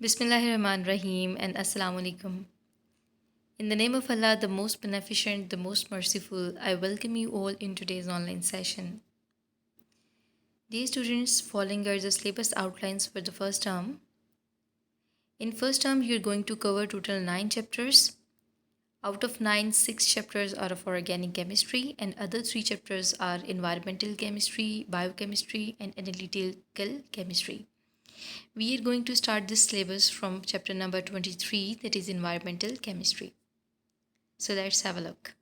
Bismillahirrahmanirrahim and Assalamu alaikum. In the name of Allah, the most beneficent, the most merciful, I welcome you all in today's online session. Dear students, following are the syllabus outlines for the first term. In first term, you're going to cover total 9 chapters. Out of 9, 6 chapters are of organic chemistry and other 3 chapters are environmental chemistry, biochemistry and analytical chemistry. We are going to start this syllabus from chapter number 23, that is environmental chemistry. So let's have a look.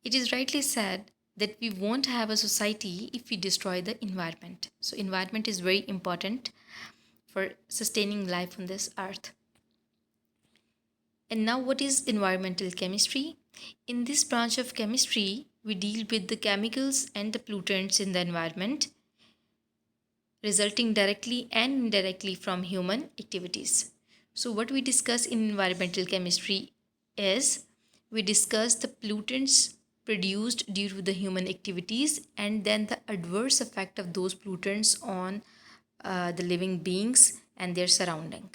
It is rightly said that we won't have a society if we destroy the environment. So environment is very important for sustaining life on this earth. And now what is environmental chemistry? In this branch of chemistry, we deal with the chemicals and the pollutants in the environment resulting directly and indirectly from human activities. So what we discuss in environmental chemistry is we discuss the pollutants produced due to the human activities and then the adverse effect of those pollutants on the living beings and their surrounding.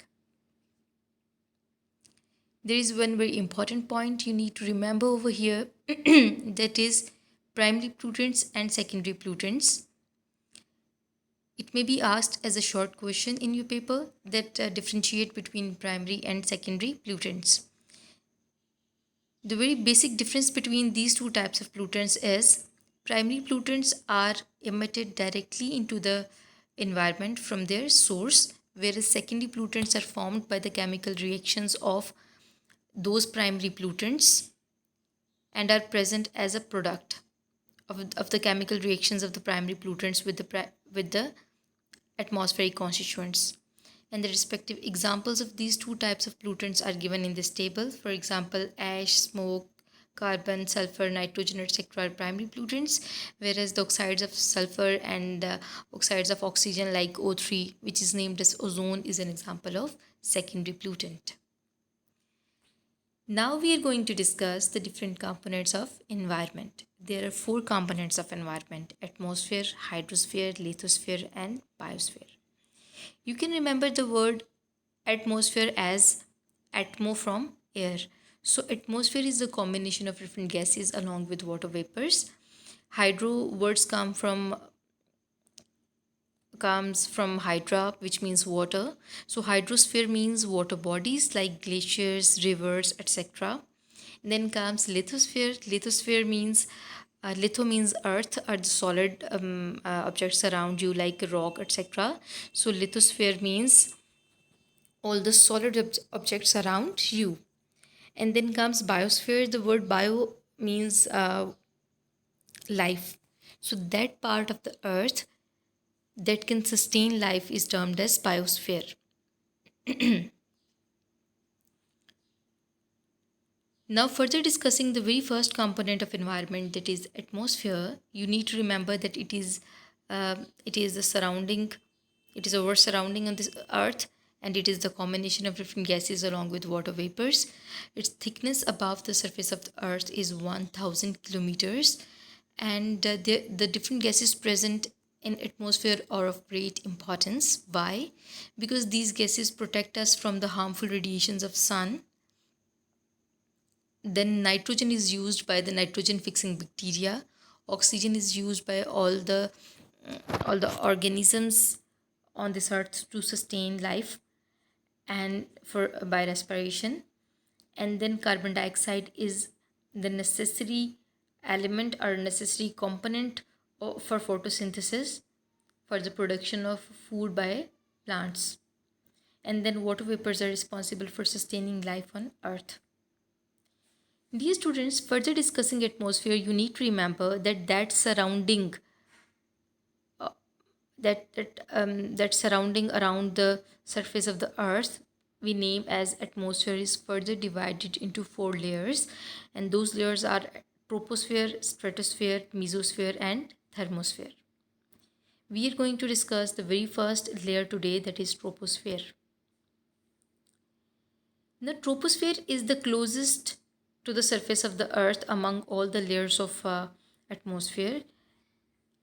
There is one very important point you need to remember over here that is primary pollutants and secondary pollutants. It may be asked as a short question in your paper that differentiate between primary and secondary pollutants. The very basic difference between these two types of pollutants is primary pollutants are emitted directly into the environment from their source, whereas secondary pollutants are formed by the chemical reactions of those primary pollutants and are present as a product of the chemical reactions of the primary pollutants with the atmospheric constituents. And the respective examples of these two types of pollutants are given in this table. For example, ash, smoke, carbon, sulfur, nitrogen, etc. are primary pollutants, whereas the oxides of sulfur and oxides of oxygen like O3, which is named as ozone, is an example of secondary pollutant. Now we are going to discuss the different components of environment. There are 4 components of environment: atmosphere, hydrosphere, lithosphere and biosphere. You can remember the word atmosphere as atmo from air. So atmosphere is a combination of different gases along with water vapors. Hydro words comes from hydra, which means water. So hydrosphere means water bodies like glaciers, rivers, etc. Then comes lithosphere. Lithosphere means litho means earth or the solid objects around you like rock, etc. So lithosphere means all the solid objects around you. And then comes biosphere. The word bio means life. So that part of the earth that can sustain life is termed as biosphere. Now, further discussing the very first component of environment, that is atmosphere, you need to remember that it is the surrounding, it is our surrounding on this earth, and it is the combination of different gases along with water vapors. Its thickness above the surface of the earth is 1000 kilometers, and the different gases present in atmosphere are of great importance. Why? Because these gases protect us from the harmful radiations of sun. Then nitrogen is used by the nitrogen fixing bacteria. Oxygen is used by all the organisms on this earth to sustain life and for by respiration. And then carbon dioxide is the necessary element or necessary component for photosynthesis for the production of food by plants. And then water vapors are responsible for sustaining life on earth. Dear students, further discussing atmosphere, you need to remember that that surrounding around the surface of the earth we name as atmosphere is further divided into 4 layers, and those layers are troposphere, stratosphere, mesosphere and thermosphere. We are going to discuss the very first layer today, that is troposphere. The troposphere is the closest to the surface of the earth among all the layers of atmosphere,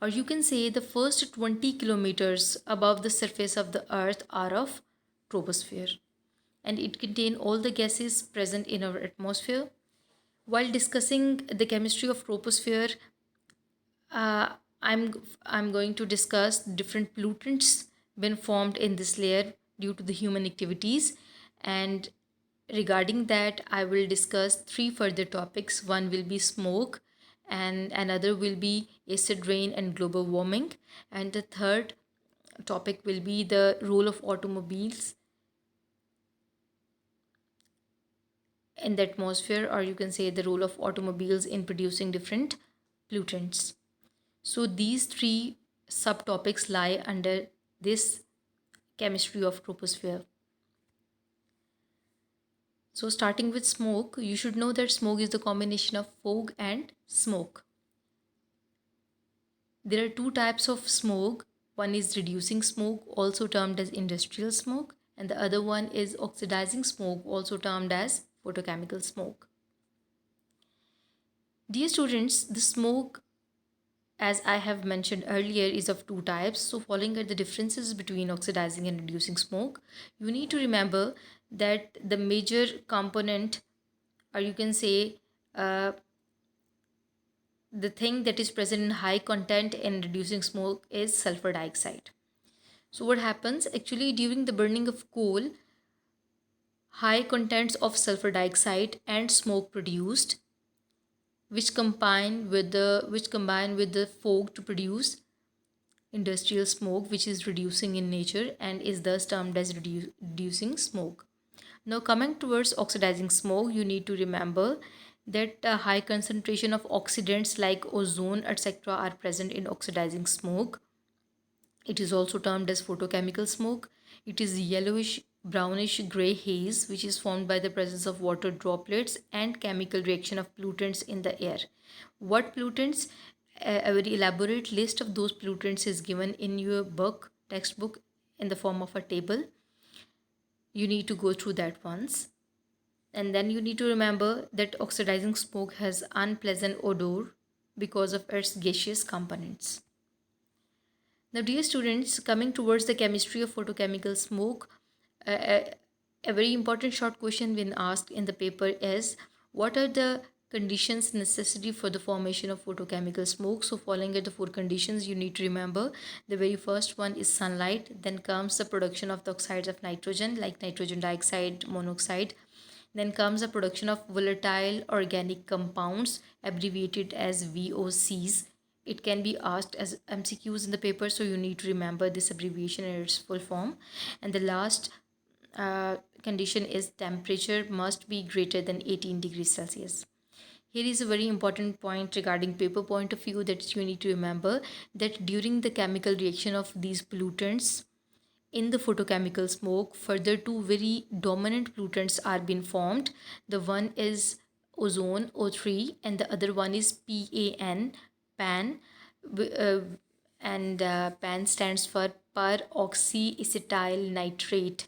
or you can say the first 20 kilometers above the surface of the earth are of troposphere, and it contains all the gases present in our atmosphere. While discussing the chemistry of troposphere, uh, I'm going to discuss different pollutants been formed in this layer due to the human activities, and regarding that I will discuss three further topics. One will be smoke, and another will be acid rain and global warming, and the third topic will be the role of automobiles in the atmosphere, or you can say the role of automobiles in producing different pollutants. So these three subtopics lie under this chemistry of troposphere. So starting with smoke, you should know that smoke is the combination of fog and smoke. There are two types of smoke. One is reducing smoke, also termed as industrial smoke, and the other one is oxidizing smoke, also termed as photochemical smoke. Dear students, the smoke, as I have mentioned earlier, is of two types. So, following are the differences between oxidizing and reducing smoke, you need to remember that the major component, or you can say, uh, the thing that is present in high content in reducing smoke is sulfur dioxide. So, what happens actually during the burning of coal, high contents of sulfur dioxide and smoke produced, which combine with the fog to produce industrial smoke, which is reducing in nature and is thus termed as reducing smoke. Now, coming towards oxidizing smoke, you need to remember that a high concentration of oxidants like ozone, etc., are present in oxidizing smoke. It is also termed as photochemical smoke. It is yellowish, brownish gray haze which is formed by the presence of water droplets and chemical reaction of pollutants in the air. What pollutants? A very elaborate list of those pollutants is given in your textbook, in the form of a table. You need to go through that once. And then you need to remember that oxidizing smoke has unpleasant odor because of its gaseous components. Now, dear students, coming towards the chemistry of photochemical smoke, a, a very important short question when asked in the paper is, what are the conditions necessary for the formation of photochemical smoke? So, following are the four conditions you need to remember. The very first one is sunlight, then comes the production of the oxides of nitrogen like nitrogen dioxide, monoxide. Then comes the production of volatile organic compounds, abbreviated as VOCs. It can be asked as MCQs in the paper, so you need to remember this abbreviation in its full form. And the last condition is temperature must be greater than 18 degrees Celsius. Here is a very important point regarding paper point of view that you need to remember, that during the chemical reaction of these pollutants in the photochemical smoke, further two very dominant pollutants are being formed. The one is ozone, O3, and the other one is PAN, PAN, and PAN stands for peroxyacetyl nitrate.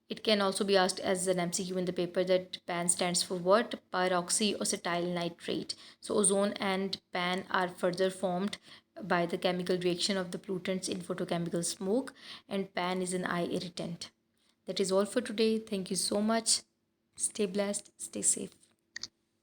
It can also be asked as an MCQ in the paper that PAN stands for what? Peroxyacetyl nitrate. So ozone and PAN are further formed by the chemical reaction of the pollutants in photochemical smoke, and PAN is an eye irritant. That is all for today. Thank you so much. Stay blessed, stay safe.